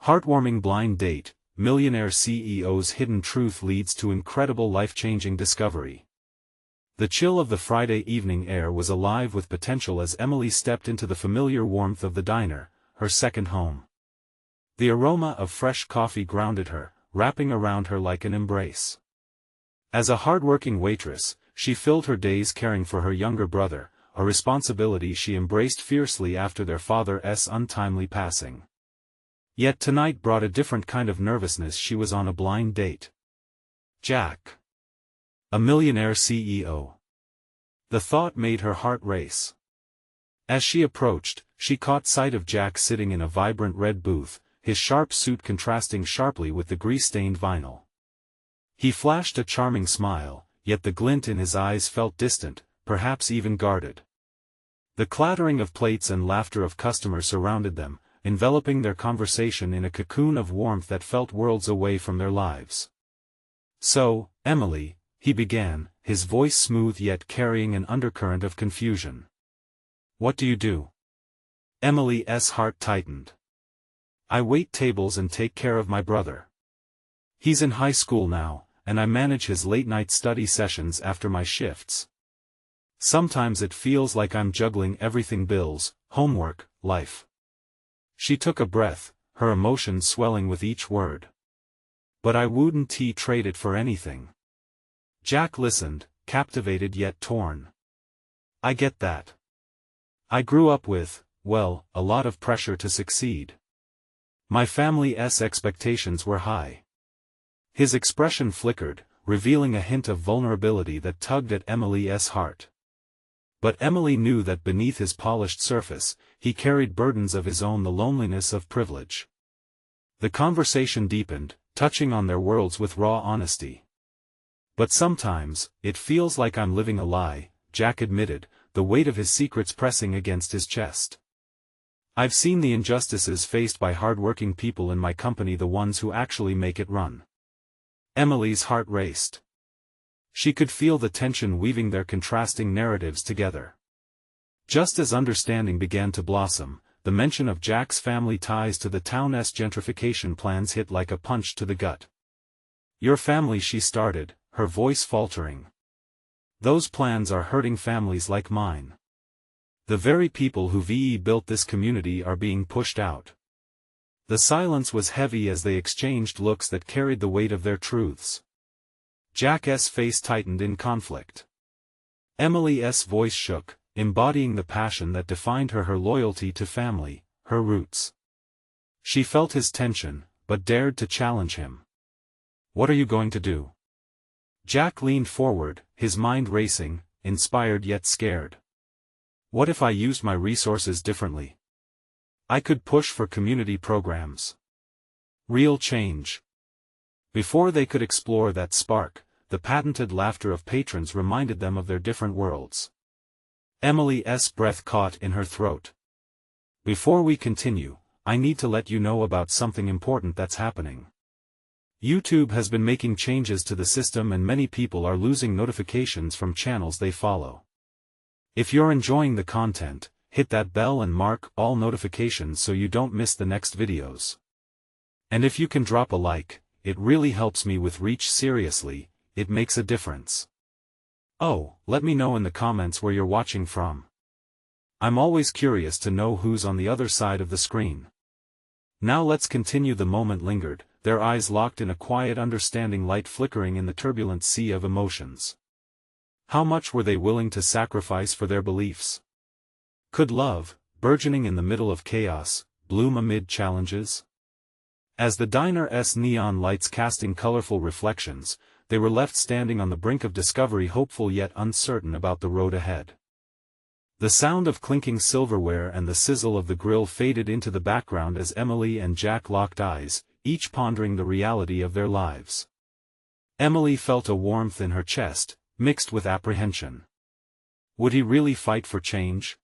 Heartwarming blind date, millionaire CEO's hidden truth leads to incredible life-changing discovery. The chill of the Friday evening air was alive with potential as Emily stepped into the familiar warmth of the diner, her second home. The aroma of fresh coffee grounded her, wrapping around her like an embrace. As a hardworking waitress, she filled her days caring for her younger brother, a responsibility she embraced fiercely after their father's untimely passing. Yet tonight brought a different kind of nervousness. She was on a blind date. Jack. A millionaire CEO. The thought made her heart race. As she approached, she caught sight of Jack sitting in a vibrant red booth, his sharp suit contrasting sharply with the grease-stained vinyl. He flashed a charming smile, yet the glint in his eyes felt distant, perhaps even guarded. The clattering of plates and laughter of customers surrounded them, enveloping their conversation in a cocoon of warmth that felt worlds away from their lives. "So, Emily," he began, his voice smooth yet carrying an undercurrent of confusion. "What do you do?" Emily's heart tightened. "I wait tables and take care of my brother. He's in high school now, and I manage his late-night study sessions after my shifts. Sometimes it feels like I'm juggling everything: bills, homework, life." She took a breath, her emotions swelling with each word. "But I wouldn't trade it for anything." Jack listened, captivated yet torn. "I get that. I grew up with, well, a lot of pressure to succeed. My family's expectations were high." His expression flickered, revealing a hint of vulnerability that tugged at Emily's heart. But Emily knew that beneath his polished surface, he carried burdens of his own: the loneliness of privilege. The conversation deepened, touching on their worlds with raw honesty. "But sometimes, it feels like I'm living a lie," Jack admitted, the weight of his secrets pressing against his chest. "I've seen the injustices faced by hardworking people in my company, the ones who actually make it run." Emily's heart raced. She could feel the tension weaving their contrasting narratives together. Just as understanding began to blossom, the mention of Jack's family ties to the town's gentrification plans hit like a punch to the gut. "Your family," she started, her voice faltering. "Those plans are hurting families like mine. The very people who built this community are being pushed out." The silence was heavy as they exchanged looks that carried the weight of their truths. Jack's face tightened in conflict. Emily's voice shook, embodying the passion that defined her loyalty to family, her roots. She felt his tension, but dared to challenge him. "What are you going to do?" Jack leaned forward, his mind racing, inspired yet scared. "What if I used my resources differently? I could push for community programs. Real change." Before they could explore that spark, the patented laughter of patrons reminded them of their different worlds. Emily's breath caught in her throat. "Before we continue, I need to let you know about something important that's happening. YouTube has been making changes to the system and many people are losing notifications from channels they follow. If you're enjoying the content, hit that bell and mark all notifications so you don't miss the next videos. And if you can drop a like, it really helps me with reach. Seriously, it makes a difference. Oh, let me know in the comments where you're watching from. I'm always curious to know who's on the other side of the screen." Now let's continue. The moment lingered, their eyes locked in a quiet understanding, light flickering in the turbulent sea of emotions. How much were they willing to sacrifice for their beliefs? Could love, burgeoning in the middle of chaos, bloom amid challenges? As the diner's neon lights casting colorful reflections, they were left standing on the brink of discovery, hopeful yet uncertain about the road ahead. The sound of clinking silverware and the sizzle of the grill faded into the background as Emily and Jack locked eyes, each pondering the reality of their lives. Emily felt a warmth in her chest, mixed with apprehension. Would he really fight for change?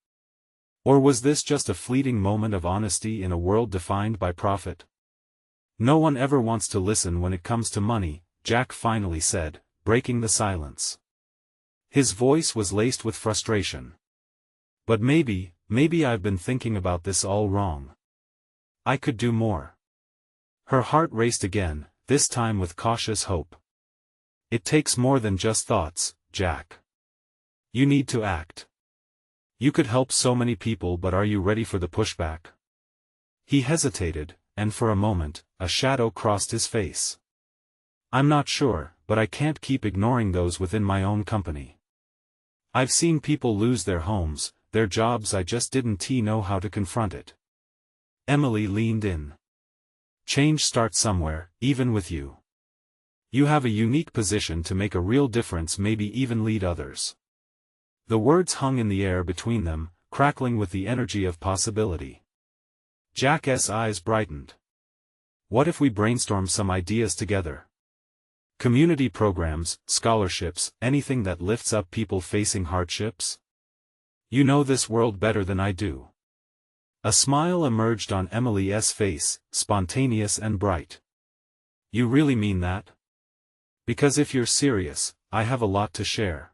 Or was this just a fleeting moment of honesty in a world defined by profit? "No one ever wants to listen when it comes to money," Jack finally said, breaking the silence. His voice was laced with frustration. "But maybe I've been thinking about this all wrong. I could do more. Her heart raced again, this time with cautious hope. It takes more than just thoughts, Jack. You need to act. You could help so many people, but are you ready for the pushback? He hesitated, and for a moment, a shadow crossed his face. I'm not sure, but I can't keep ignoring those within my own company. I've seen people lose their homes, their jobs. I just didn't know how to confront it. Emily leaned in. Change starts somewhere, even with you. You have a unique position to make a real difference, maybe even lead others. The words hung in the air between them, crackling with the energy of possibility. Jack's eyes brightened. What if we brainstorm some ideas together? Community programs, scholarships, anything that lifts up people facing hardships? You know this world better than I do. A smile emerged on Emily's face, spontaneous and bright. You really mean that? Because if you're serious, I have a lot to share.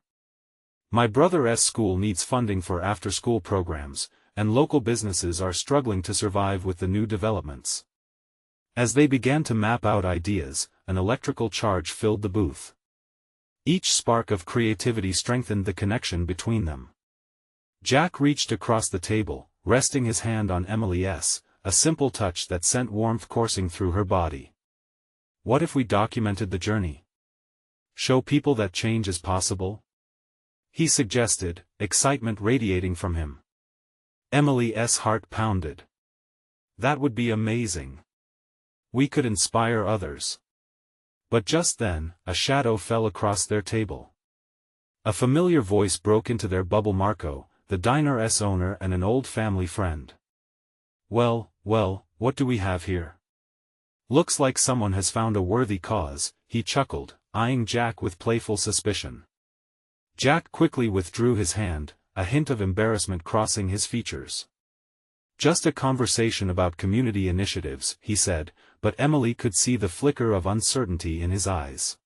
My brother's school needs funding for after-school programs, and local businesses are struggling to survive with the new developments. As they began to map out ideas, an electrical charge filled the booth. Each spark of creativity strengthened the connection between them. Jack reached across the table, resting his hand on Emily's, a simple touch that sent warmth coursing through her body. What if we documented the journey? Show people that change is possible? He suggested, excitement radiating from him. Emily's heart pounded. That would be amazing. We could inspire others. But just then, a shadow fell across their table. A familiar voice broke into their bubble. Marco, the diner's owner and an old family friend. Well, what do we have here? Looks like someone has found a worthy cause, he chuckled, eyeing Jack with playful suspicion. Jack quickly withdrew his hand, a hint of embarrassment crossing his features. Just a conversation about community initiatives, he said, but Emily could see the flicker of uncertainty in his eyes.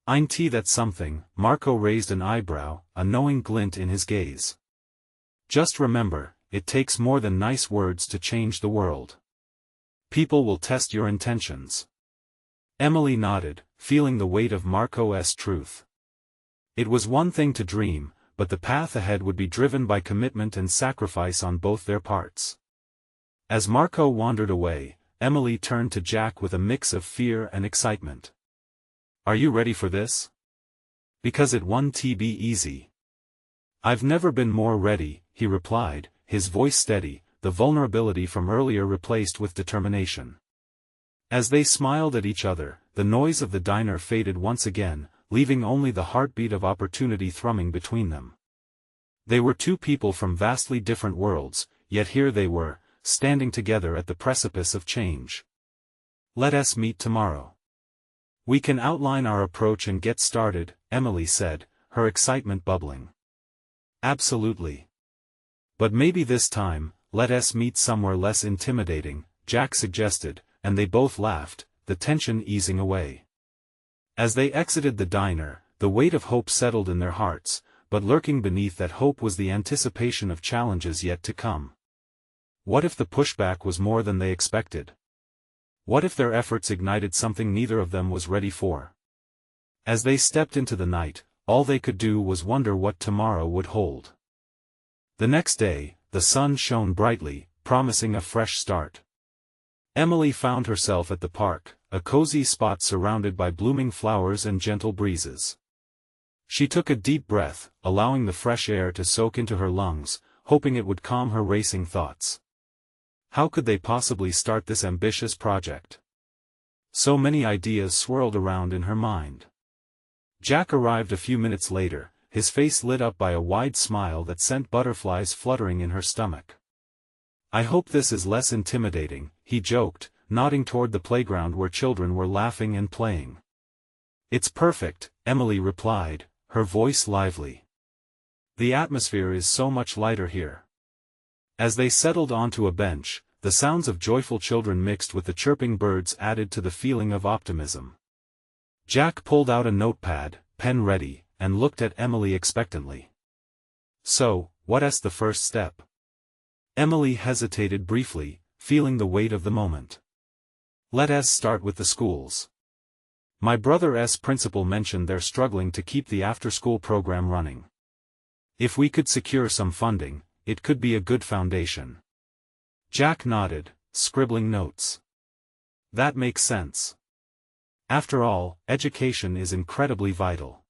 Ain't that something? Marco raised an eyebrow, a knowing glint in his gaze. Just remember, it takes more than nice words to change the world. People will test your intentions. Emily nodded, feeling the weight of Marco's truth. It was one thing to dream, but the path ahead would be driven by commitment and sacrifice on both their parts. As Marco wandered away, Emily turned to Jack with a mix of fear and excitement. Are you ready for this? Because it won't be easy. I've never been more ready, he replied, his voice steady, the vulnerability from earlier replaced with determination. As they smiled at each other, the noise of the diner faded once again, leaving only the heartbeat of opportunity thrumming between them. They were two people from vastly different worlds, yet here they were, standing together at the precipice of change. Let us meet tomorrow. We can outline our approach and get started, Emily said, her excitement bubbling. Absolutely. But maybe this time, let us meet somewhere less intimidating, Jack suggested, and they both laughed, the tension easing away. As they exited the diner, the weight of hope settled in their hearts, but lurking beneath that hope was the anticipation of challenges yet to come. What if the pushback was more than they expected? What if their efforts ignited something neither of them was ready for? As they stepped into the night, all they could do was wonder what tomorrow would hold. The next day, the sun shone brightly, promising a fresh start. Emily found herself at the park, a cozy spot surrounded by blooming flowers and gentle breezes. She took a deep breath, allowing the fresh air to soak into her lungs, hoping it would calm her racing thoughts. How could they possibly start this ambitious project? So many ideas swirled around in her mind. Jack arrived a few minutes later, his face lit up by a wide smile that sent butterflies fluttering in her stomach. I hope this is less intimidating, he joked, nodding toward the playground where children were laughing and playing. It's perfect, Emily replied, her voice lively. The atmosphere is so much lighter here. As they settled onto a bench, the sounds of joyful children mixed with the chirping birds added to the feeling of optimism. Jack pulled out a notepad, pen ready, and looked at Emily expectantly. So, what's the first step? Emily hesitated briefly, feeling the weight of the moment. Let us start with the schools. My brother's principal mentioned they're struggling to keep the after-school program running. If we could secure some funding, it could be a good foundation. Jack nodded, scribbling notes. That makes sense. After all, education is incredibly vital.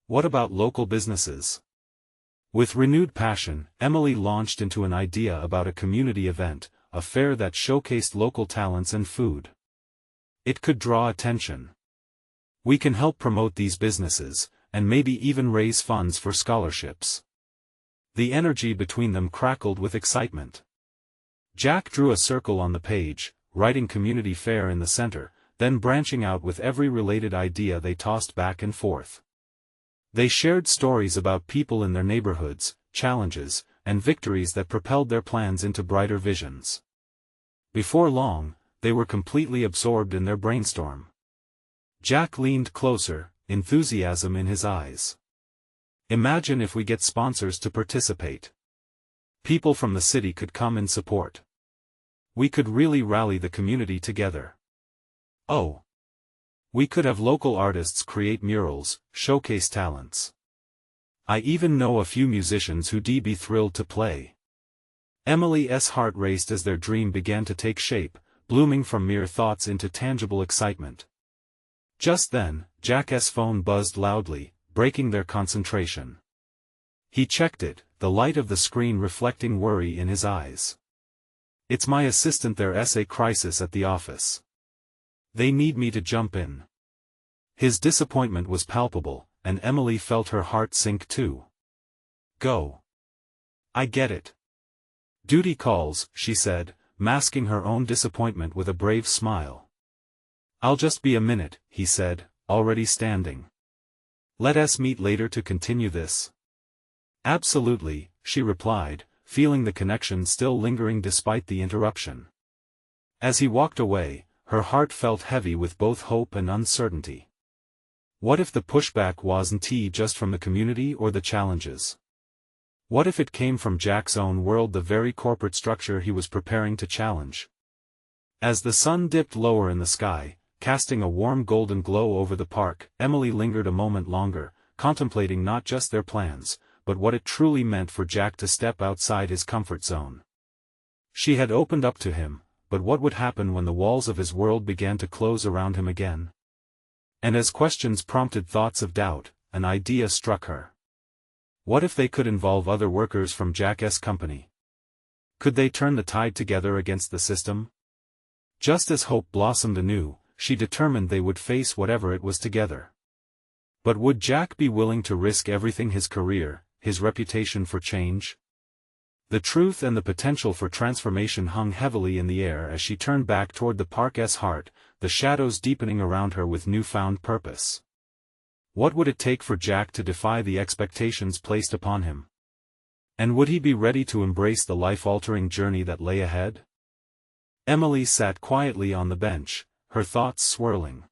What about local businesses? With renewed passion, Emily launched into an idea about a community event, a fair that showcased local talents and food. It could draw attention. We can help promote these businesses, and maybe even raise funds for scholarships. The energy between them crackled with excitement. Jack drew a circle on the page, writing community fair in the center, then branching out with every related idea they tossed back and forth. They shared stories about people in their neighborhoods, challenges, and victories that propelled their plans into brighter visions. Before long, they were completely absorbed in their brainstorm. Jack leaned closer, enthusiasm in his eyes. Imagine if we get sponsors to participate. People from the city could come in support. We could really rally the community together. Oh! We could have local artists create murals, showcase talents. I even know a few musicians who'd be thrilled to play. Emily's heart raced as their dream began to take shape, blooming from mere thoughts into tangible excitement. Just then, Jack's phone buzzed loudly, breaking their concentration. He checked it, the light of the screen reflecting worry in his eyes. It's my assistant. There's a crisis at the office. They need me to jump in. His disappointment was palpable, and Emily felt her heart sink too. Go. I get it. Duty calls, she said, masking her own disappointment with a brave smile. I'll just be a minute, he said, already standing. Let us meet later to continue this. Absolutely, she replied, feeling the connection still lingering despite the interruption. As he walked away, her heart felt heavy with both hope and uncertainty. What if the pushback wasn't just from the community or the challenges? What if it came from Jack's own world, the very corporate structure he was preparing to challenge? As the sun dipped lower in the sky, casting a warm golden glow over the park, Emily lingered a moment longer, contemplating not just their plans, but what it truly meant for Jack to step outside his comfort zone. She had opened up to him, but what would happen when the walls of his world began to close around him again? And as questions prompted thoughts of doubt, an idea struck her. What if they could involve other workers from Jack's company? Could they turn the tide together against the system? Just as hope blossomed anew, she determined they would face whatever it was together. But would Jack be willing to risk everything, his career, his reputation, for change? The truth and the potential for transformation hung heavily in the air as she turned back toward the park's heart, the shadows deepening around her with newfound purpose. What would it take for Jack to defy the expectations placed upon him? And would he be ready to embrace the life-altering journey that lay ahead? Emily sat quietly on the bench, her thoughts swirling.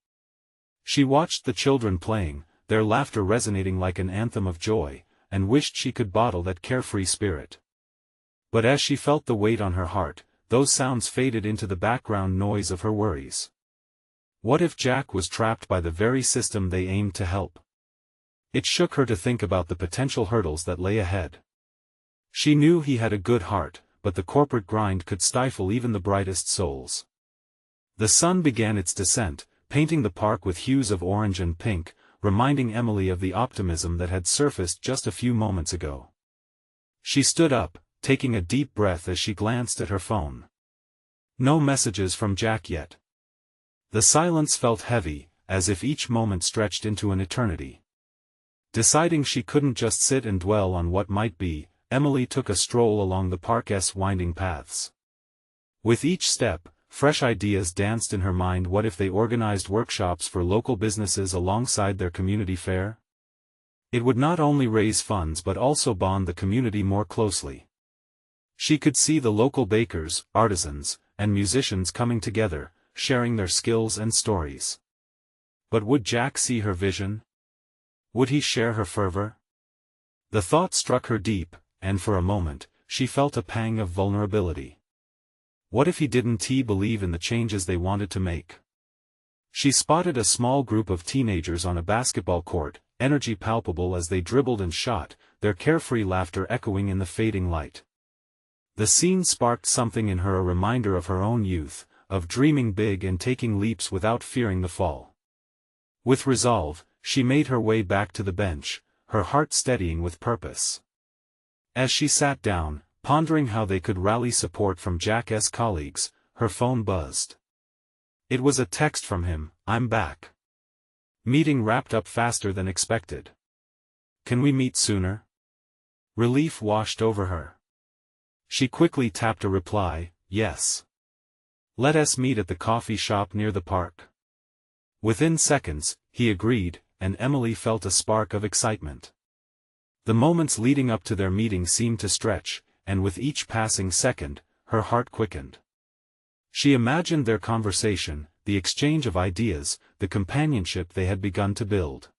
She watched the children playing, their laughter resonating like an anthem of joy, and wished she could bottle that carefree spirit. But as she felt the weight on her heart, those sounds faded into the background noise of her worries. What if Jack was trapped by the very system they aimed to help? It shook her to think about the potential hurdles that lay ahead. She knew he had a good heart, but the corporate grind could stifle even the brightest souls. The sun began its descent, painting the park with hues of orange and pink, reminding Emily of the optimism that had surfaced just a few moments ago. She stood up, taking a deep breath as she glanced at her phone. No messages from Jack yet. The silence felt heavy, as if each moment stretched into an eternity. Deciding she couldn't just sit and dwell on what might be, Emily took a stroll along the park's winding paths. With each step, fresh ideas danced in her mind. What if they organized workshops for local businesses alongside their community fair? It would not only raise funds but also bond the community more closely. She could see the local bakers, artisans, and musicians coming together, sharing their skills and stories. But would Jack see her vision? Would he share her fervor? The thought struck her deep, and for a moment, she felt a pang of vulnerability. What if he didn't believe in the changes they wanted to make? She spotted a small group of teenagers on a basketball court, energy palpable as they dribbled and shot, their carefree laughter echoing in the fading light. The scene sparked something in her, a reminder of her own youth, of dreaming big and taking leaps without fearing the fall. With resolve, she made her way back to the bench, her heart steadying with purpose. As she sat down, pondering how they could rally support from Jack's colleagues, her phone buzzed. It was a text from him, "I'm back. Meeting wrapped up faster than expected. Can we meet sooner?" Relief washed over her. She quickly tapped a reply, "Yes. Let us meet at the coffee shop near the park." Within seconds, he agreed, and Emily felt a spark of excitement. The moments leading up to their meeting seemed to stretch, and with each passing second, her heart quickened. She imagined their conversation, the exchange of ideas, the companionship they had begun to build.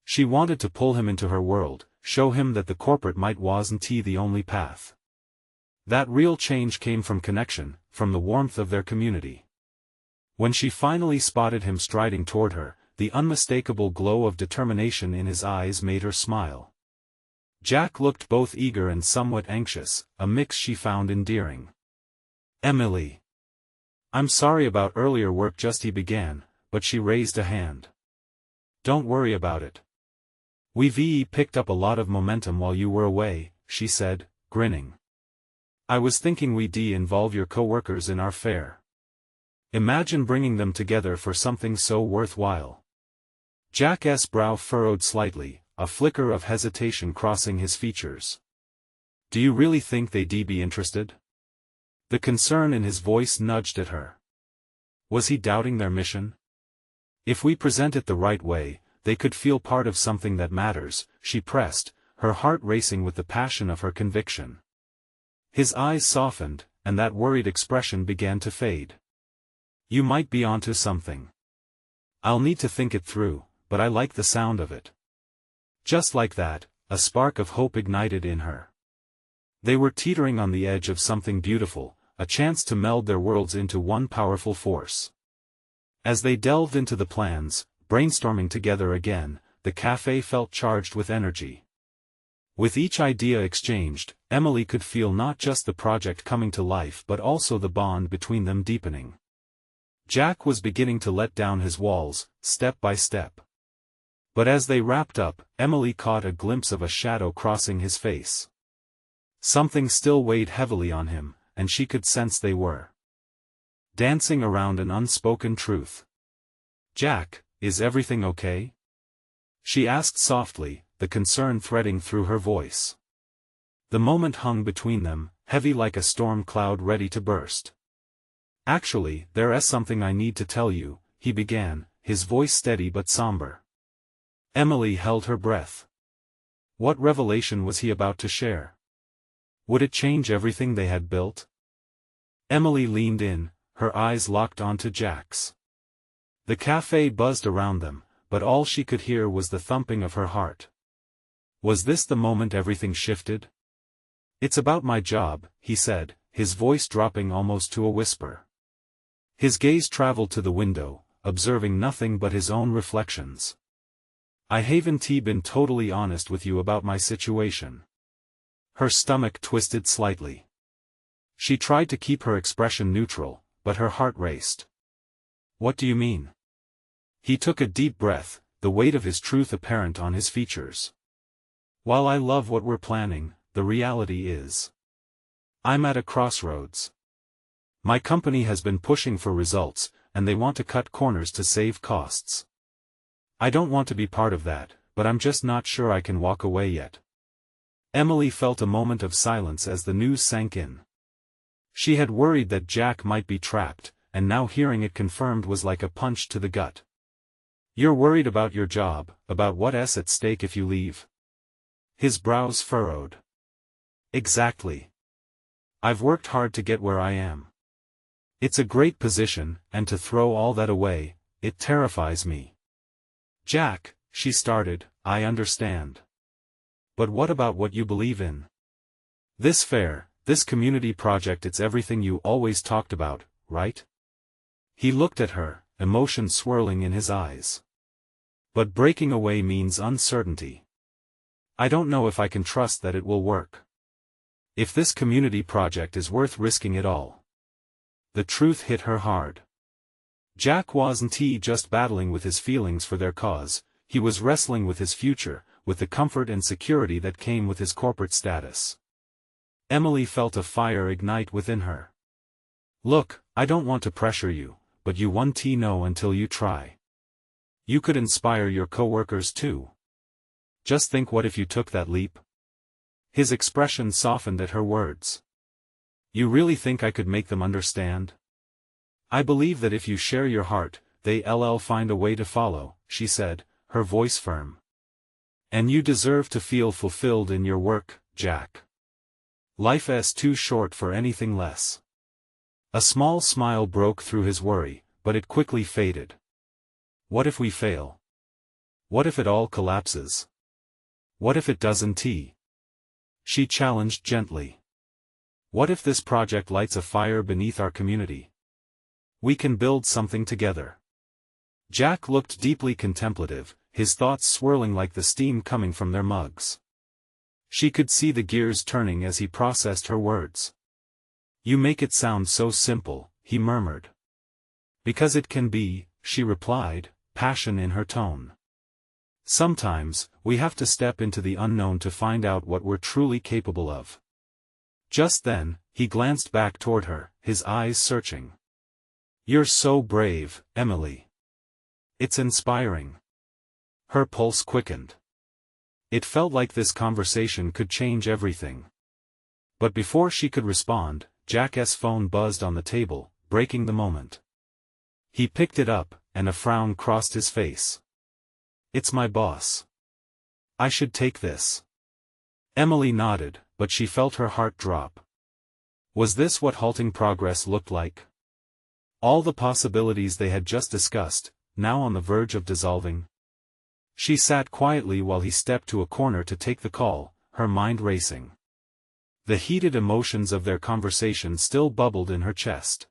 She wanted to pull him into her world, show him that the corporate might wasn't the only path. That real change came from connection, from the warmth of their community. When she finally spotted him striding toward her, the unmistakable glow of determination in his eyes made her smile. Jack looked both eager and somewhat anxious, a mix she found endearing. "Emily. I'm sorry about earlier work," he began, but she raised a hand. "Don't worry about it. We've picked up a lot of momentum while you were away," she said, grinning. "I was thinking we'd involve your co-workers in our fair. Imagine bringing them together for something so worthwhile." Jack's brow furrowed slightly, a flicker of hesitation crossing his features. "Do you really think they'd be interested?" The concern in his voice nudged at her. Was he doubting their mission? "If we present it the right way, they could feel part of something that matters," she pressed, her heart racing with the passion of her conviction. His eyes softened, and that worried expression began to fade. "You might be onto something. I'll need to think it through, but I like the sound of it." Just like that, a spark of hope ignited in her. They were teetering on the edge of something beautiful, a chance to meld their worlds into one powerful force. As they delved into the plans, brainstorming together again, the cafe felt charged with energy. With each idea exchanged, Emily could feel not just the project coming to life but also the bond between them deepening. Jack was beginning to let down his walls, step by step. But as they wrapped up, Emily caught a glimpse of a shadow crossing his face. Something still weighed heavily on him, and she could sense they were dancing around an unspoken truth. "Jack, is everything okay?" she asked softly, the concern threading through her voice. The moment hung between them, heavy like a storm cloud ready to burst. "Actually, there's something I need to tell you," he began, his voice steady but somber. Emily held her breath. What revelation was he about to share? Would it change everything they had built? Emily leaned in, her eyes locked onto Jack's. The cafe buzzed around them, but all she could hear was the thumping of her heart. Was this the moment everything shifted? "It's about my job," he said, his voice dropping almost to a whisper. His gaze traveled to the window, observing nothing but his own reflections. "I haven't been totally honest with you about my situation." Her stomach twisted slightly. She tried to keep her expression neutral, but her heart raced. "What do you mean?" He took a deep breath, the weight of his truth apparent on his features. "While I love what we're planning, the reality is, I'm at a crossroads. My company has been pushing for results, and they want to cut corners to save costs. I don't want to be part of that, but I'm just not sure I can walk away yet." Emily felt a moment of silence as the news sank in. She had worried that Jack might be trapped, and now hearing it confirmed was like a punch to the gut. "You're worried about your job, about what's at stake if you leave?" His brows furrowed. "Exactly. I've worked hard to get where I am. It's a great position, and to throw all that away, it terrifies me." "Jack," she started, "I understand. But what about what you believe in? This fair, This community project, it's everything you always talked about, right? He looked at her, emotion swirling in his eyes. But breaking away means uncertainty. I don't know if I can trust that it will work. If this community project is worth risking it all. The truth hit her hard. Jack wasn't just battling with his feelings for their cause, he was wrestling with his future, with the comfort and security that came with his corporate status. Emily felt a fire ignite within her. Look, I don't want to pressure you, but you won't know until you try. You could inspire your coworkers too. Just think, what if you took that leap? His expression softened at her words. You really think I could make them understand? I believe that if you share your heart, they'll find a way to follow, she said, her voice firm. And you deserve to feel fulfilled in your work, Jack. Life is too short for anything less. A small smile broke through his worry, but it quickly faded. What if we fail? What if it all collapses? What if it doesn't? She challenged gently. What if this project lights a fire beneath our community? We can build something together. Jack looked deeply contemplative, his thoughts swirling like the steam coming from their mugs. She could see the gears turning as he processed her words. You make it sound so simple, he murmured. Because it can be, she replied, passion in her tone. Sometimes, we have to step into the unknown to find out what we're truly capable of. Just then, he glanced back toward her, his eyes searching. You're so brave, Emily. It's inspiring. Her pulse quickened. It felt like this conversation could change everything. But before she could respond, Jack's phone buzzed on the table, breaking the moment. He picked it up, and a frown crossed his face. It's my boss. I should take this. Emily nodded, but she felt her heart drop. Was this what halting progress looked like? All the possibilities they had just discussed, now on the verge of dissolving. She sat quietly while he stepped to a corner to take the call, her mind racing. The heated emotions of their conversation still bubbled in her chest.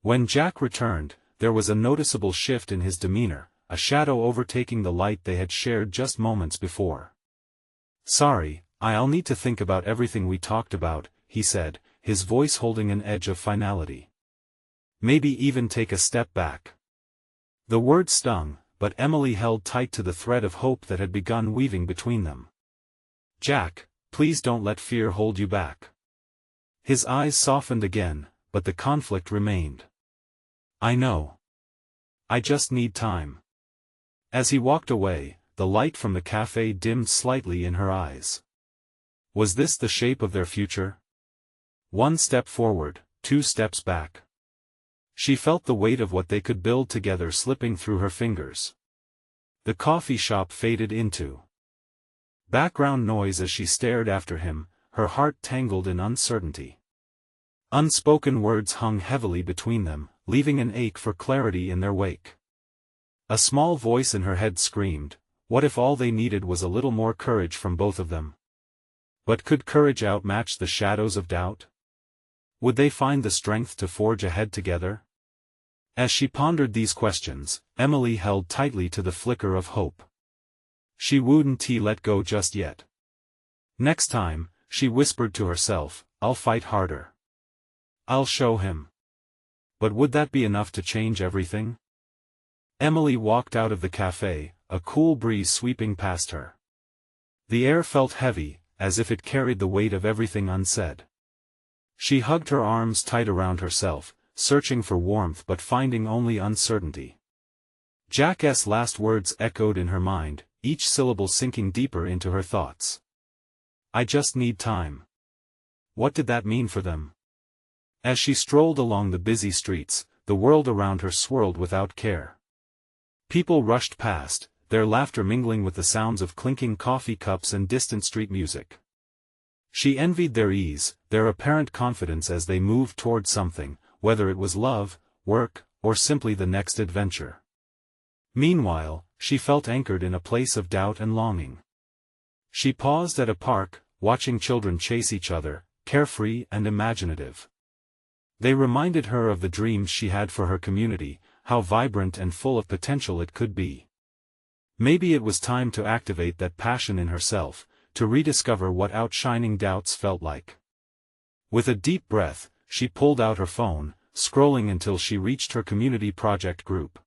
When Jack returned, there was a noticeable shift in his demeanor, a shadow overtaking the light they had shared just moments before. Sorry, I'll need to think about everything we talked about, he said, his voice holding an edge of finality. Maybe even take a step back. The word stung, but Emily held tight to the thread of hope that had begun weaving between them. Jack, please don't let fear hold you back. His eyes softened again, but the conflict remained. I know. I just need time. As he walked away, the light from the cafe dimmed slightly in her eyes. Was this the shape of their future? One step forward, two steps back. She felt the weight of what they could build together slipping through her fingers. The coffee shop faded into background noise as she stared after him, her heart tangled in uncertainty. Unspoken words hung heavily between them, leaving an ache for clarity in their wake. A small voice in her head screamed, what if all they needed was a little more courage from both of them? But could courage outmatch the shadows of doubt? Would they find the strength to forge ahead together? As she pondered these questions, Emily held tightly to the flicker of hope. She wouldn't let go just yet. Next time, she whispered to herself, I'll fight harder. I'll show him. But would that be enough to change everything? Emily walked out of the cafe, a cool breeze sweeping past her. The air felt heavy, as if it carried the weight of everything unsaid. She hugged her arms tight around herself, searching for warmth but finding only uncertainty. Jack's last words echoed in her mind, each syllable sinking deeper into her thoughts. I just need time. What did that mean for them? As she strolled along the busy streets, the world around her swirled without care. People rushed past, their laughter mingling with the sounds of clinking coffee cups and distant street music. She envied their ease, their apparent confidence as they moved toward something, whether it was love, work, or simply the next adventure. Meanwhile, she felt anchored in a place of doubt and longing. She paused at a park, watching children chase each other, carefree and imaginative. They reminded her of the dreams she had for her community, how vibrant and full of potential it could be. Maybe it was time to activate that passion in herself, to rediscover what outshining doubts felt like. With a deep breath, she pulled out her phone, scrolling until she reached her community project group.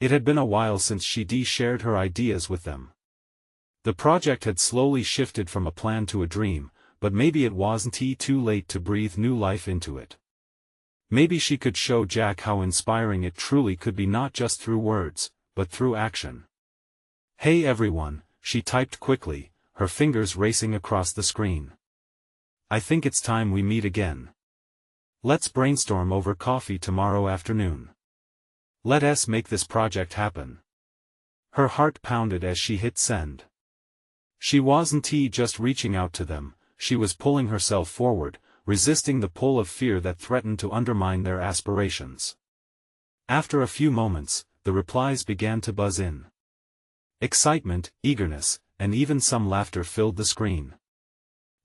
It had been a while since she shared her ideas with them. The project had slowly shifted from a plan to a dream, but maybe it wasn't too late to breathe new life into it. Maybe she could show Jack how inspiring it truly could be, not just through words, but through action. "Hey everyone," she typed quickly, her fingers racing across the screen. "I think it's time we meet again. Let's brainstorm over coffee tomorrow afternoon. Let's make this project happen." Her heart pounded as she hit send. She wasn't just reaching out to them, she was pulling herself forward, resisting the pull of fear that threatened to undermine their aspirations. After a few moments, the replies began to buzz in. Excitement, eagerness, and even some laughter filled the screen.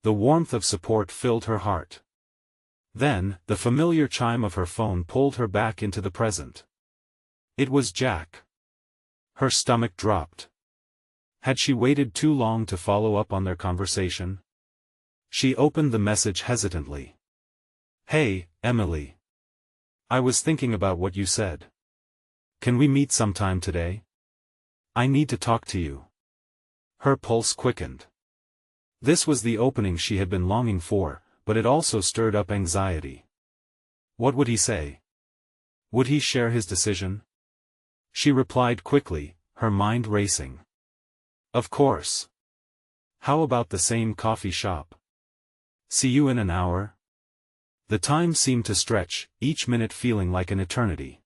The warmth of support filled her heart. Then, the familiar chime of her phone pulled her back into the present. It was Jack. Her stomach dropped. Had she waited too long to follow up on their conversation? She opened the message hesitantly. "Hey, Emily. I was thinking about what you said. Can we meet sometime today? I need to talk to you." Her pulse quickened. This was the opening she had been longing for, but it also stirred up anxiety. What would he say? Would he share his decision? She replied quickly, her mind racing. "Of course. How about the same coffee shop? See you in an hour?" The time seemed to stretch, each minute feeling like an eternity.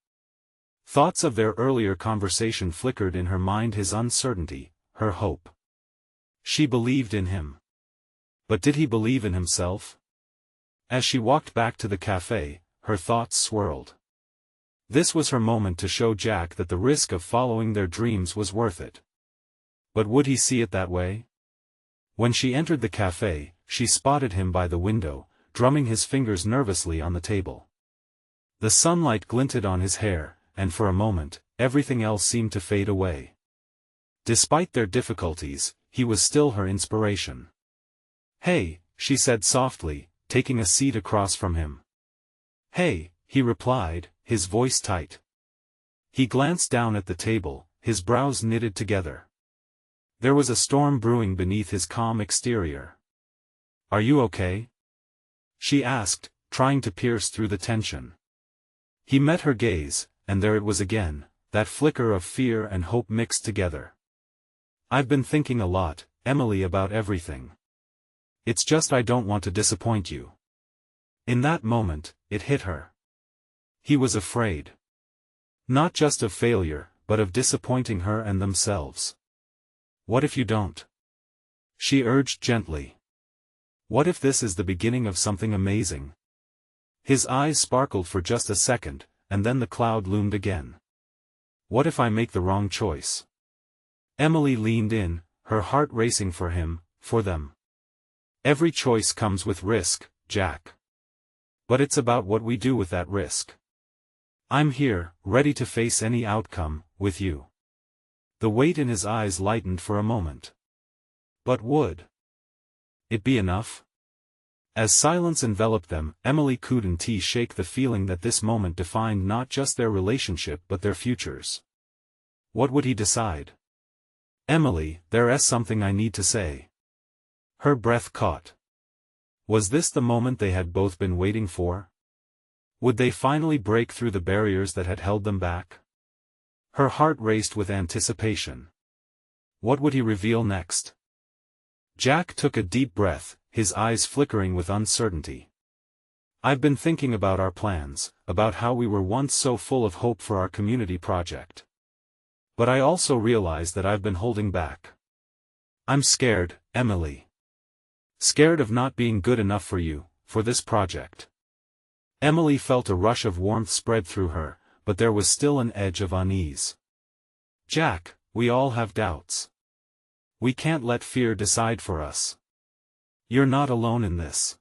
Thoughts of their earlier conversation flickered in her mind, his uncertainty, her hope. She believed in him. But did he believe in himself? As she walked back to the cafe, her thoughts swirled. This was her moment to show Jack that the risk of following their dreams was worth it. But would he see it that way? When she entered the cafe, she spotted him by the window, drumming his fingers nervously on the table. The sunlight glinted on his hair, and for a moment, everything else seemed to fade away. Despite their difficulties, he was still her inspiration. "Hey," she said softly, taking a seat across from him. "Hey," he replied, his voice tight. He glanced down at the table, his brows knitted together. There was a storm brewing beneath his calm exterior. "Are you okay?" she asked, trying to pierce through the tension. He met her gaze, and there it was again, that flicker of fear and hope mixed together. "I've been thinking a lot, Emily, about everything. It's just I don't want to disappoint you." In that moment, it hit her. He was afraid. Not just of failure, but of disappointing her and themselves. "What if you don't?" she urged gently. "What if this is the beginning of something amazing?" His eyes sparkled for just a second, and then the cloud loomed again. "What if I make the wrong choice?" Emily leaned in, her heart racing for him, for them. "Every choice comes with risk, Jack. But it's about what we do with that risk. I'm here, ready to face any outcome, with you." The weight in his eyes lightened for a moment. But would it be enough? As silence enveloped them, Emily couldn't shake the feeling that this moment defined not just their relationship but their futures. What would he decide? "Emily, there's something I need to say." Her breath caught. Was this the moment they had both been waiting for? Would they finally break through the barriers that had held them back? Her heart raced with anticipation. What would he reveal next? Jack took a deep breath, his eyes flickering with uncertainty. "I've been thinking about our plans, about how we were once so full of hope for our community project. But I also realize that I've been holding back. I'm scared, Emily. Scared of not being good enough for you, for this project." Emily felt a rush of warmth spread through her, but there was still an edge of unease. "Jack, we all have doubts. We can't let fear decide for us. You're not alone in this."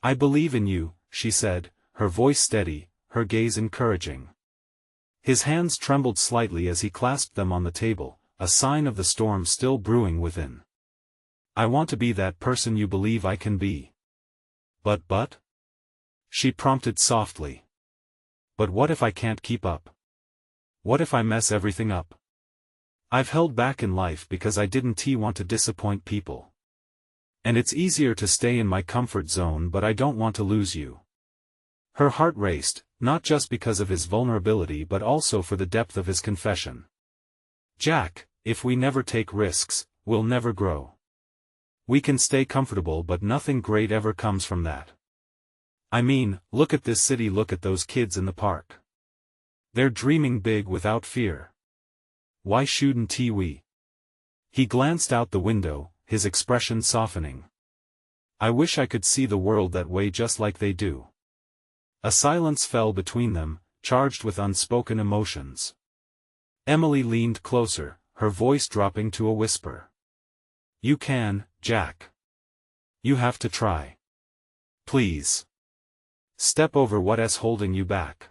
I believe in you, she said, her voice steady, her gaze encouraging. His hands trembled slightly as he clasped them on the table, a sign of the storm still brewing within. I want to be that person you believe I can be. But? She prompted softly. But what if I can't keep up? What if I mess everything up? I've held back in life because I didn't want to disappoint people. And it's easier to stay in my comfort zone, but I don't want to lose you. Her heart raced, not just because of his vulnerability but also for the depth of his confession. Jack, if we never take risks, we'll never grow. We can stay comfortable but nothing great ever comes from that. I mean, look at this city, look at those kids in the park. They're dreaming big without fear. Why shouldn't we? He glanced out the window, his expression softening. I wish I could see the world that way just like they do. A silence fell between them, charged with unspoken emotions. Emily leaned closer, her voice dropping to a whisper. You can, Jack. You have to try. Please. Step over what's holding you back.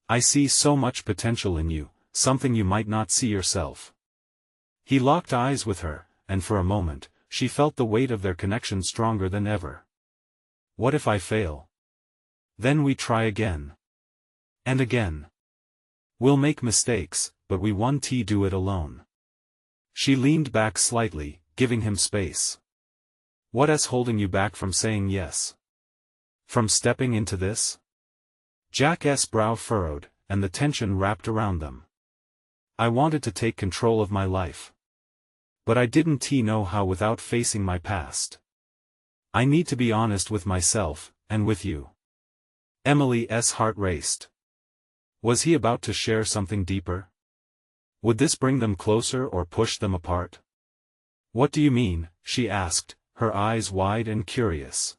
I see so much potential in you, something you might not see yourself. He locked eyes with her, and for a moment, she felt the weight of their connection stronger than ever. What if I fail? Then we try again. And again. We'll make mistakes, but we won't do it alone. She leaned back slightly, giving him space. What's holding you back from saying yes? From stepping into this? Jack's brow furrowed, and the tension wrapped around them. I wanted to take control of my life. But I didn't know how without facing my past. I need to be honest with myself, and with you. Emily's heart raced. Was he about to share something deeper? Would this bring them closer or push them apart? What do you mean? She asked, her eyes wide and curious.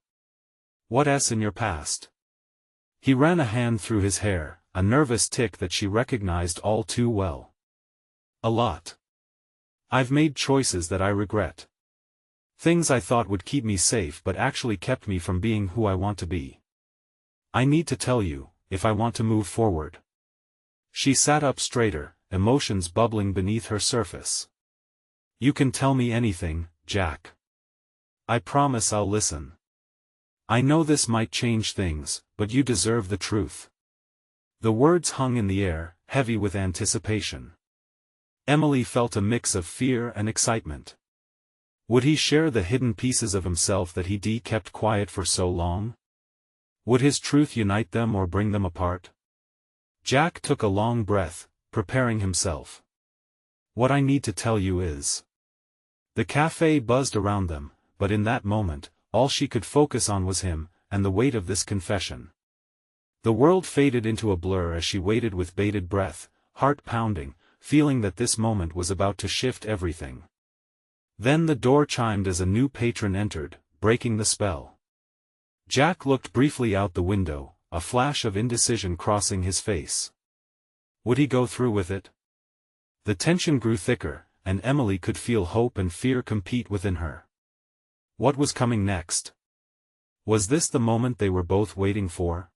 What's in your past? He ran a hand through his hair, a nervous tic that she recognized all too well. A lot. I've made choices that I regret. Things I thought would keep me safe but actually kept me from being who I want to be. I need to tell you, if I want to move forward. She sat up straighter, emotions bubbling beneath her surface. You can tell me anything, Jack. I promise I'll listen. I know this might change things, but you deserve the truth. The words hung in the air, heavy with anticipation. Emily felt a mix of fear and excitement. Would he share the hidden pieces of himself that he kept quiet for so long? Would his truth unite them or bring them apart? Jack took a long breath, preparing himself. What I need to tell you is. The cafe buzzed around them, but in that moment, all she could focus on was him, and the weight of this confession. The world faded into a blur as she waited with bated breath, heart pounding, feeling that this moment was about to shift everything. Then the door chimed as a new patron entered, breaking the spell. Jack looked briefly out the window, a flash of indecision crossing his face. Would he go through with it? The tension grew thicker, and Emily could feel hope and fear compete within her. What was coming next? Was this the moment they were both waiting for?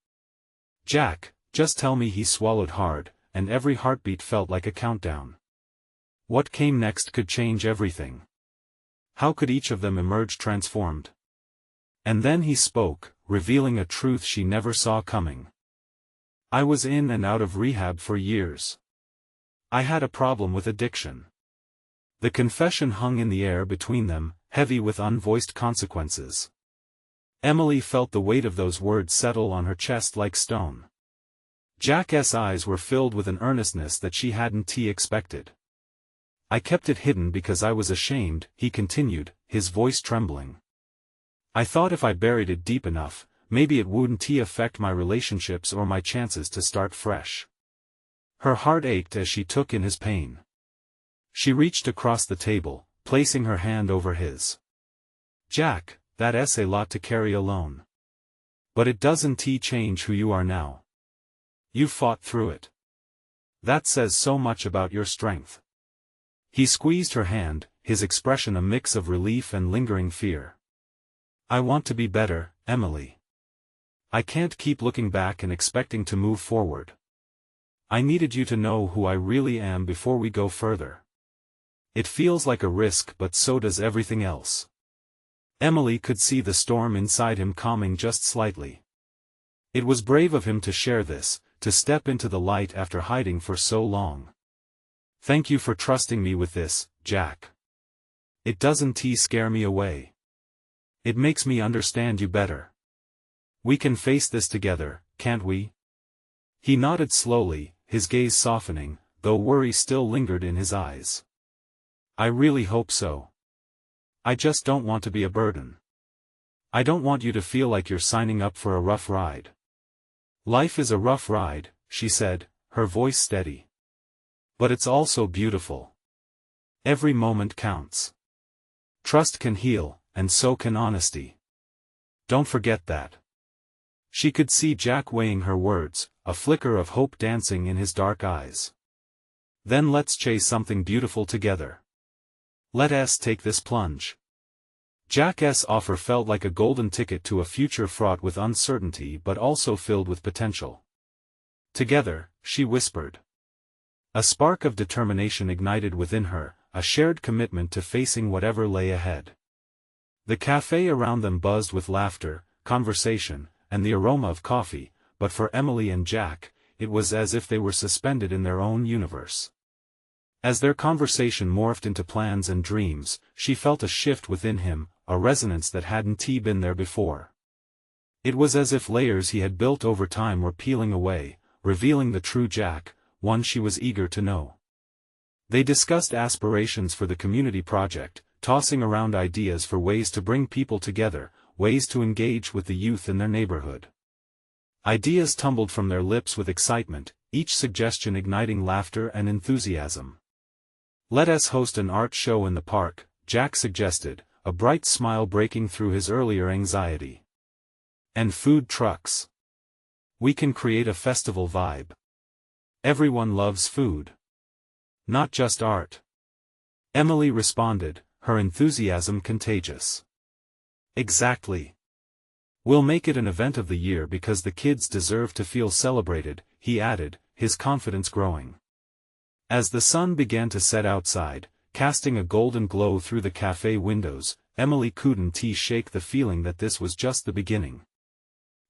Jack, just tell me. He swallowed hard, and every heartbeat felt like a countdown. What came next could change everything. How could each of them emerge transformed? And then he spoke, revealing a truth she never saw coming. I was in and out of rehab for years. I had a problem with addiction. The confession hung in the air between them, heavy with unvoiced consequences. Emily felt the weight of those words settle on her chest like stone. Jack's eyes were filled with an earnestness that she hadn't expected. I kept it hidden because I was ashamed, he continued, his voice trembling. I thought if I buried it deep enough, maybe it wouldn't affect my relationships or my chances to start fresh. Her heart ached as she took in his pain. She reached across the table, placing her hand over his. Jack, that's a lot to carry alone. But it doesn't change who you are now. You fought through it. That says so much about your strength. He squeezed her hand, his expression a mix of relief and lingering fear. I want to be better, Emily. I can't keep looking back and expecting to move forward. I needed you to know who I really am before we go further. It feels like a risk, but so does everything else. Emily could see the storm inside him calming just slightly. It was brave of him to share this, to step into the light after hiding for so long. Thank you for trusting me with this, Jack. It doesn't scare me away. It makes me understand you better. We can face this together, can't we? He nodded slowly, his gaze softening, though worry still lingered in his eyes. I really hope so. I just don't want to be a burden. I don't want you to feel like you're signing up for a rough ride. Life is a rough ride, she said, her voice steady. But it's also beautiful. Every moment counts. Trust can heal, and so can honesty. Don't forget that. She could see Jack weighing her words, a flicker of hope dancing in his dark eyes. Then let's chase something beautiful together. Let us take this plunge. Jack's offer felt like a golden ticket to a future fraught with uncertainty but also filled with potential. Together, she whispered. A spark of determination ignited within her, a shared commitment to facing whatever lay ahead. The cafe around them buzzed with laughter, conversation, and the aroma of coffee, but for Emily and Jack, it was as if they were suspended in their own universe. As their conversation morphed into plans and dreams, she felt a shift within him, a resonance that hadn't been there before. It was as if layers he had built over time were peeling away, revealing the true Jack, one she was eager to know. They discussed aspirations for the community project, tossing around ideas for ways to bring people together, ways to engage with the youth in their neighborhood. Ideas tumbled from their lips with excitement, each suggestion igniting laughter and enthusiasm. Let us host an art show in the park, Jack suggested, a bright smile breaking through his earlier anxiety. And food trucks. We can create a festival vibe. Everyone loves food. Not just art. Emily responded, her enthusiasm contagious. Exactly. We'll make it an event of the year because the kids deserve to feel celebrated, he added, his confidence growing. As the sun began to set outside, casting a golden glow through the cafe windows, Emily couldn't shake the feeling that this was just the beginning.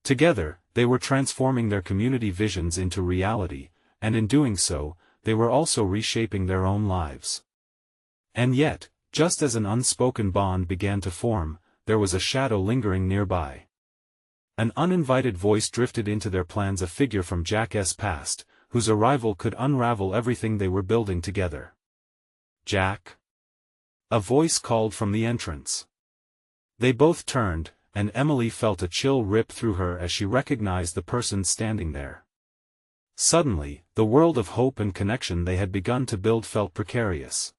Together, they were transforming their community visions into reality, and in doing so, they were also reshaping their own lives. And yet, just as an unspoken bond began to form, there was a shadow lingering nearby. An uninvited voice drifted into their plans, a figure from Jack's past, whose arrival could unravel everything they were building together. Jack? A voice called from the entrance. They both turned, and Emily felt a chill rip through her as she recognized the person standing there. Suddenly, the world of hope and connection they had begun to build felt precarious.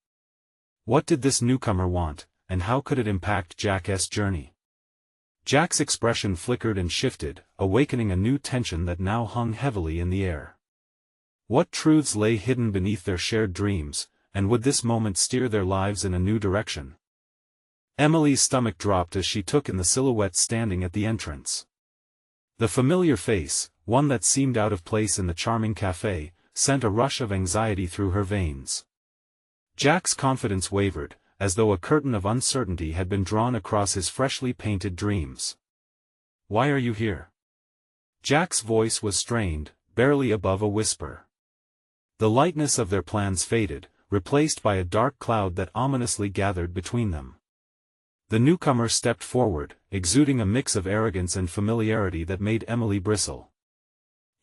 What did this newcomer want, and how could it impact Jack's journey? Jack's expression flickered and shifted, awakening a new tension that now hung heavily in the air. What truths lay hidden beneath their shared dreams, and would this moment steer their lives in a new direction? Emily's stomach dropped as she took in the silhouette standing at the entrance. The familiar face, one that seemed out of place in the charming cafe, sent a rush of anxiety through her veins. Jack's confidence wavered, as though a curtain of uncertainty had been drawn across his freshly painted dreams. Why are you here? Jack's voice was strained, barely above a whisper. The lightness of their plans faded, replaced by a dark cloud that ominously gathered between them. The newcomer stepped forward, exuding a mix of arrogance and familiarity that made Emily bristle.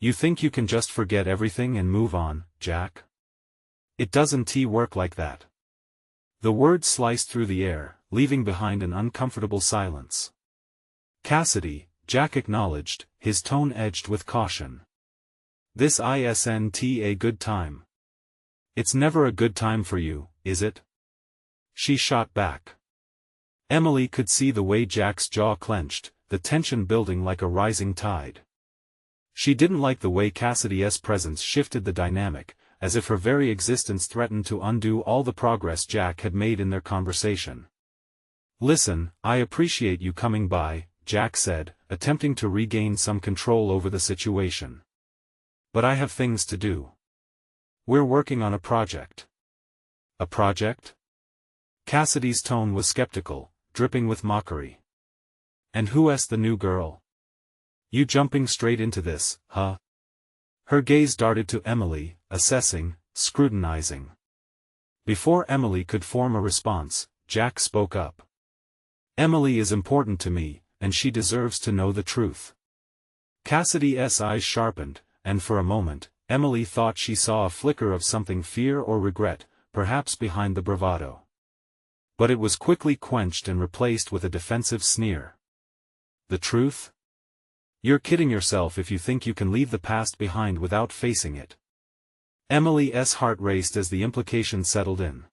You think you can just forget everything and move on, Jack? It doesn't work like that. The words sliced through the air, leaving behind an uncomfortable silence. Cassidy, Jack acknowledged, his tone edged with caution. This isn't a good time. It's never a good time for you, is it? She shot back. Emily could see the way Jack's jaw clenched, the tension building like a rising tide. She didn't like the way Cassidy's presence shifted the dynamic, as if her very existence threatened to undo all the progress Jack had made in their conversation. Listen, I appreciate you coming by, Jack said, attempting to regain some control over the situation. But I have things to do. We're working on a project. A project? Cassidy's tone was skeptical, dripping with mockery. And who's the new girl? You jumping straight into this, huh? Her gaze darted to Emily, assessing, scrutinizing. Before Emily could form a response, Jack spoke up. Emily is important to me, and she deserves to know the truth. Cassidy's eyes sharpened, and for a moment, Emily thought she saw a flicker of something fear or regret, perhaps behind the bravado. But it was quickly quenched and replaced with a defensive sneer. The truth? You're kidding yourself if you think you can leave the past behind without facing it. Emily's heart raced as the implication settled in.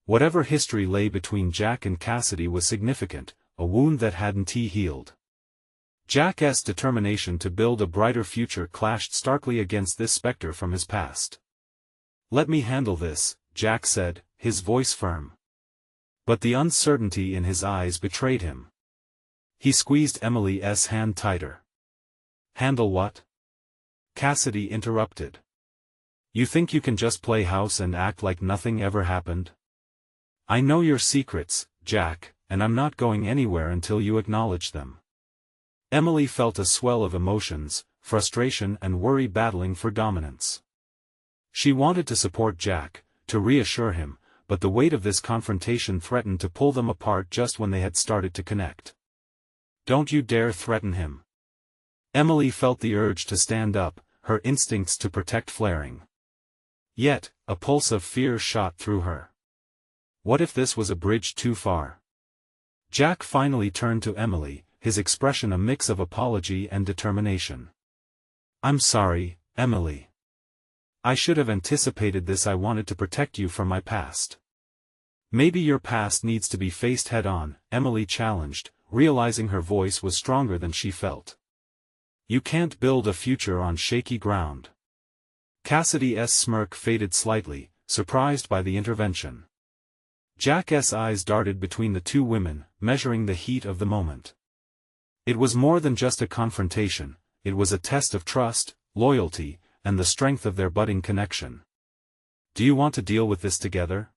Whatever history lay between Jack and Cassidy was significant, a wound that hadn't healed. Jack's determination to build a brighter future clashed starkly against this specter from his past. Let me handle this, Jack said, his voice firm. But the uncertainty in his eyes betrayed him. He squeezed Emily's hand tighter. Handle what? Cassidy interrupted. You think you can just play house and act like nothing ever happened? I know your secrets, Jack, and I'm not going anywhere until you acknowledge them. Emily felt a swell of emotions, frustration and worry battling for dominance. She wanted to support Jack, to reassure him, but the weight of this confrontation threatened to pull them apart just when they had started to connect. Don't you dare threaten him. Emily felt the urge to stand up, her instincts to protect flaring. Yet, a pulse of fear shot through her. What if this was a bridge too far? Jack finally turned to Emily, his expression a mix of apology and determination. I'm sorry, Emily. I should have anticipated this. I wanted to protect you from my past. Maybe your past needs to be faced head-on, Emily challenged, realizing her voice was stronger than she felt. You can't build a future on shaky ground. Cassidy's smirk faded slightly, surprised by the intervention. Jack's eyes darted between the two women, measuring the heat of the moment. It was more than just a confrontation, it was a test of trust, loyalty, and the strength of their budding connection. Do you want to deal with this together?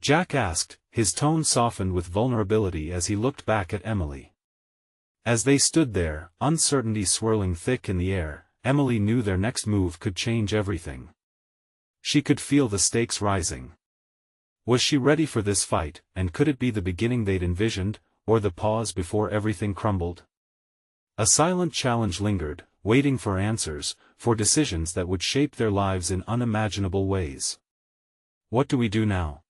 Jack asked, his tone softened with vulnerability as he looked back at Emily. As they stood there, uncertainty swirling thick in the air, Emily knew their next move could change everything. She could feel the stakes rising. Was she ready for this fight, and could it be the beginning they'd envisioned, or the pause before everything crumbled? A silent challenge lingered, waiting for answers, for decisions that would shape their lives in unimaginable ways. What do we do now?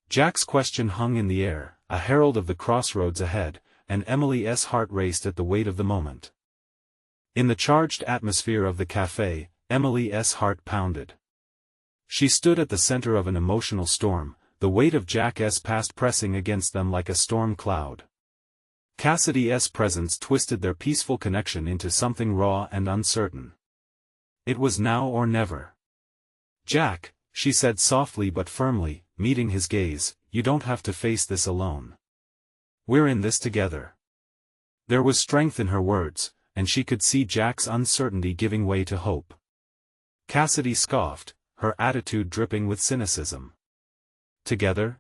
Jack's question hung in the air, a herald of the crossroads ahead, and Emily's heart raced at the weight of the moment. In the charged atmosphere of the café, Emily's heart pounded. She stood at the center of an emotional storm, the weight of Jack's past pressing against them like a storm cloud. Cassidy's presence twisted their peaceful connection into something raw and uncertain. It was now or never. Jack, she said softly but firmly, meeting his gaze, you don't have to face this alone. We're in this together. There was strength in her words, and she could see Jack's uncertainty giving way to hope. Cassidy scoffed, her attitude dripping with cynicism. Together?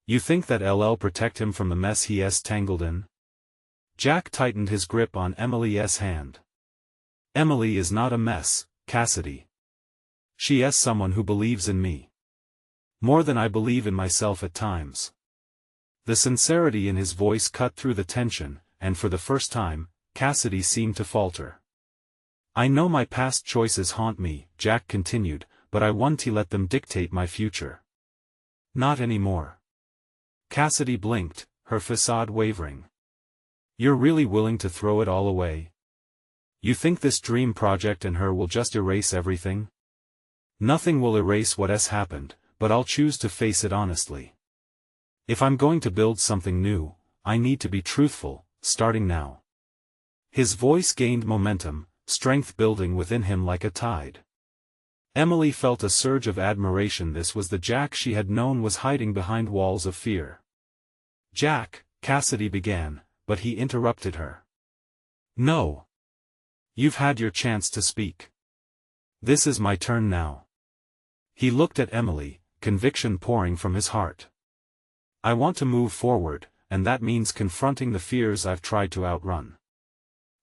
You think that'll protect him from the mess he's tangled in? Jack tightened his grip on Emily's hand. Emily is not a mess, Cassidy. She is someone who believes in me. More than I believe in myself at times. The sincerity in his voice cut through the tension, and for the first time, Cassidy seemed to falter. I know my past choices haunt me, Jack continued, but I want to let them dictate my future. Not anymore. Cassidy blinked, her facade wavering. You're really willing to throw it all away? You think this dream project and her will just erase everything? Nothing will erase what has happened, but I'll choose to face it honestly. If I'm going to build something new, I need to be truthful, starting now. His voice gained momentum, strength building within him like a tide. Emily felt a surge of admiration. This was the Jack she had known was hiding behind walls of fear. Jack, Cassidy began, but he interrupted her. No. You've had your chance to speak. This is my turn now. He looked at Emily, conviction pouring from his heart. I want to move forward, and that means confronting the fears I've tried to outrun.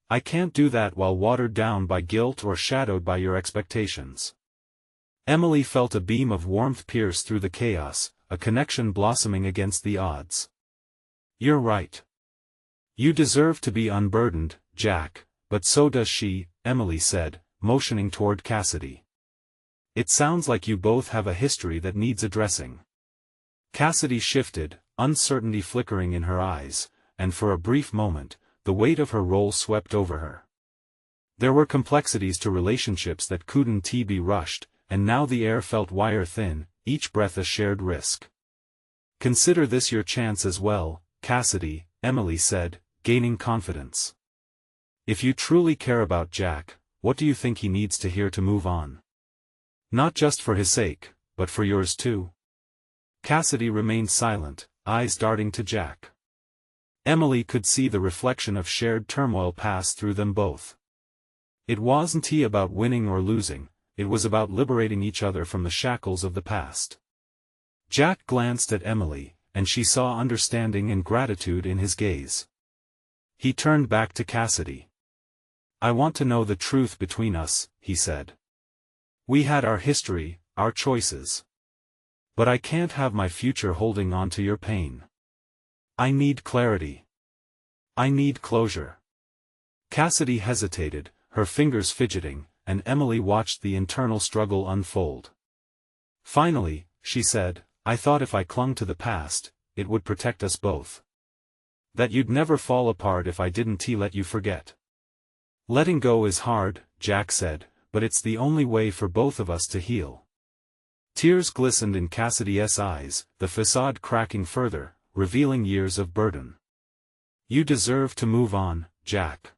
I can't do that while watered down by guilt or shadowed by your expectations. Emily felt a beam of warmth pierce through the chaos, a connection blossoming against the odds. You're right. You deserve to be unburdened, Jack, but so does she, Emily said, motioning toward Cassidy. It sounds like you both have a history that needs addressing. Cassidy shifted, uncertainty flickering in her eyes, and for a brief moment, the weight of her role swept over her. There were complexities to relationships that couldn't be rushed, and now the air felt wire-thin, each breath a shared risk. Consider this your chance as well, Cassidy, Emily said, gaining confidence. If you truly care about Jack, what do you think he needs to hear to move on? Not just for his sake, but for yours too. Cassidy remained silent, eyes darting to Jack. Emily could see the reflection of shared turmoil pass through them both. It wasn't about winning or losing, it was about liberating each other from the shackles of the past. Jack glanced at Emily, and she saw understanding and gratitude in his gaze. He turned back to Cassidy. I want to know the truth between us, he said. We had our history, our choices. But I can't have my future holding on to your pain. I need clarity. I need closure. Cassidy hesitated, her fingers fidgeting, and Emily watched the internal struggle unfold. Finally, she said, I thought if I clung to the past, it would protect us both. That you'd never fall apart if I didn't let you forget. Letting go is hard, Jack said, but it's the only way for both of us to heal. Tears glistened in Cassidy's eyes, the facade cracking further, revealing years of burden. You deserve to move on, Jack.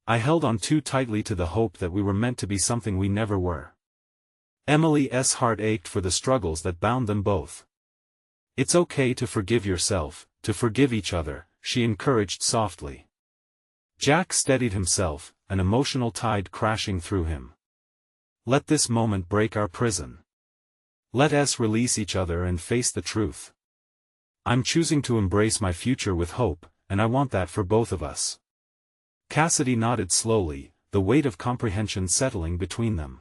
I held on too tightly to the hope that we were meant to be something we never were. Emily's heart ached for the struggles that bound them both. It's okay to forgive yourself, to forgive each other, she encouraged softly. Jack steadied himself, an emotional tide crashing through him. Let this moment break our prison. Let us release each other and face the truth. I'm choosing to embrace my future with hope, and I want that for both of us. Cassidy nodded slowly, the weight of comprehension settling between them.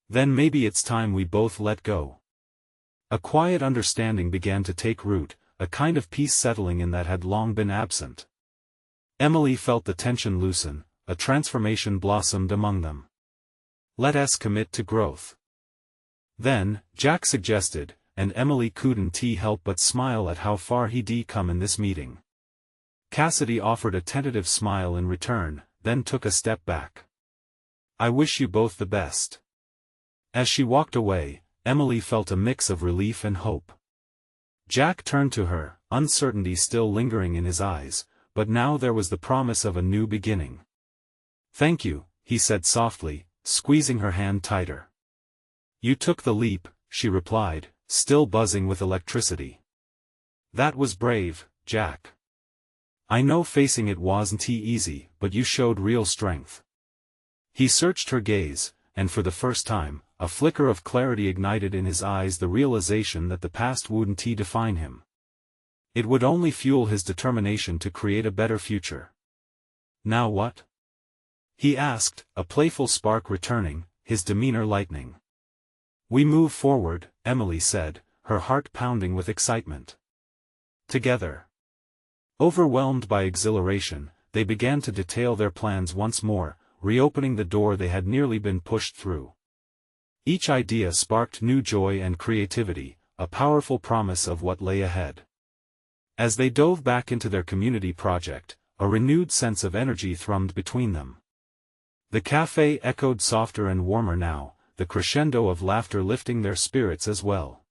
Then maybe it's time we both let go. A quiet understanding began to take root, a kind of peace settling in that had long been absent. Emily felt the tension loosen, a transformation blossomed among them. Let us commit to growth. Then, Jack suggested, and Emily couldn't help but smile at how far he'd come in this meeting. Cassidy offered a tentative smile in return, then took a step back. I wish you both the best. As she walked away, Emily felt a mix of relief and hope. Jack turned to her, uncertainty still lingering in his eyes, but now there was the promise of a new beginning. Thank you, he said softly, squeezing her hand tighter. You took the leap, she replied, still buzzing with electricity. That was brave, Jack. I know facing it wasn't easy, but you showed real strength. He searched her gaze, and for the first time, a flicker of clarity ignited in his eyes, the realization that the past wouldn't define him. It would only fuel his determination to create a better future. Now what? He asked, a playful spark returning, his demeanor lightening. We move forward, Emily said, her heart pounding with excitement. Together. Overwhelmed by exhilaration, they began to detail their plans once more, reopening the door they had nearly been pushed through. Each idea sparked new joy and creativity, a powerful promise of what lay ahead. As they dove back into their community project, a renewed sense of energy thrummed between them. The cafe echoed softer and warmer now, the crescendo of laughter lifting their spirits as well.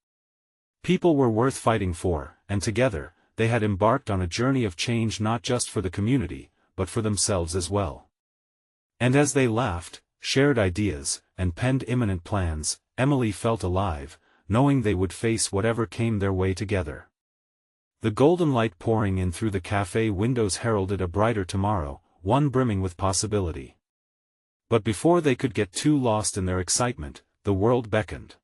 People were worth fighting for, and together, they had embarked on a journey of change not just for the community, but for themselves as well. And as they laughed, shared ideas, and penned imminent plans, Emily felt alive, knowing they would face whatever came their way together. The golden light pouring in through the cafe windows heralded a brighter tomorrow, one brimming with possibility. But before they could get too lost in their excitement, the world beckoned.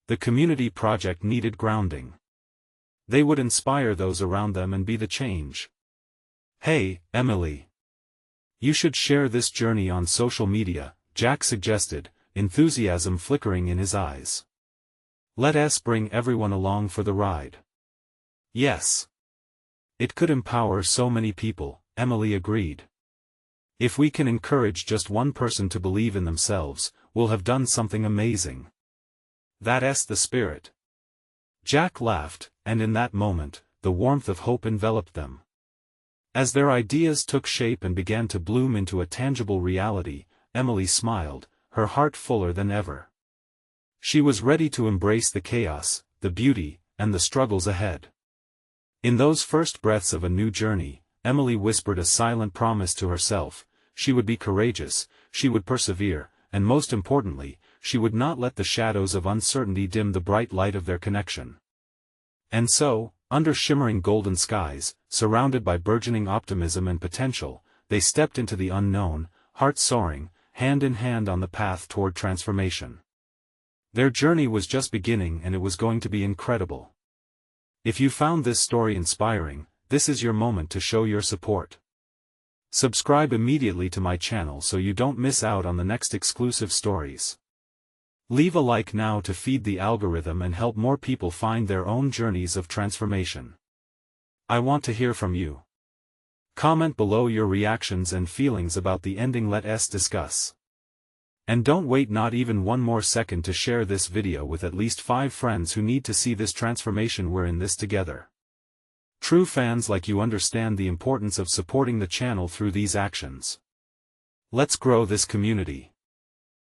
The community project needed grounding. They would inspire those around them and be the change. "Hey, Emily. You should share this journey on social media," Jack suggested, enthusiasm flickering in his eyes. "Let us bring everyone along for the ride." "Yes. It could empower so many people," Emily agreed. "If we can encourage just one person to believe in themselves, we'll have done something amazing. That's the spirit." Jack laughed, and in that moment, the warmth of hope enveloped them. As their ideas took shape and began to bloom into a tangible reality, Emily smiled, her heart fuller than ever. She was ready to embrace the chaos, the beauty, and the struggles ahead. In those first breaths of a new journey, Emily whispered a silent promise to herself: she would be courageous, she would persevere, and most importantly, she would not let the shadows of uncertainty dim the bright light of their connection. And so, under shimmering golden skies, surrounded by burgeoning optimism and potential, they stepped into the unknown, hearts soaring, hand in hand on the path toward transformation. Their journey was just beginning, and it was going to be incredible. If you found this story inspiring, this is your moment to show your support. Subscribe immediately to my channel so you don't miss out on the next exclusive stories. Leave a like now to feed the algorithm and help more people find their own journeys of transformation. I want to hear from you. Comment below your reactions and feelings about the ending. Let us discuss. And don't wait not even one more second to share this video with at least 5 friends who need to see this transformation. We're in this together. True fans like you understand the importance of supporting the channel through these actions. Let's grow this community.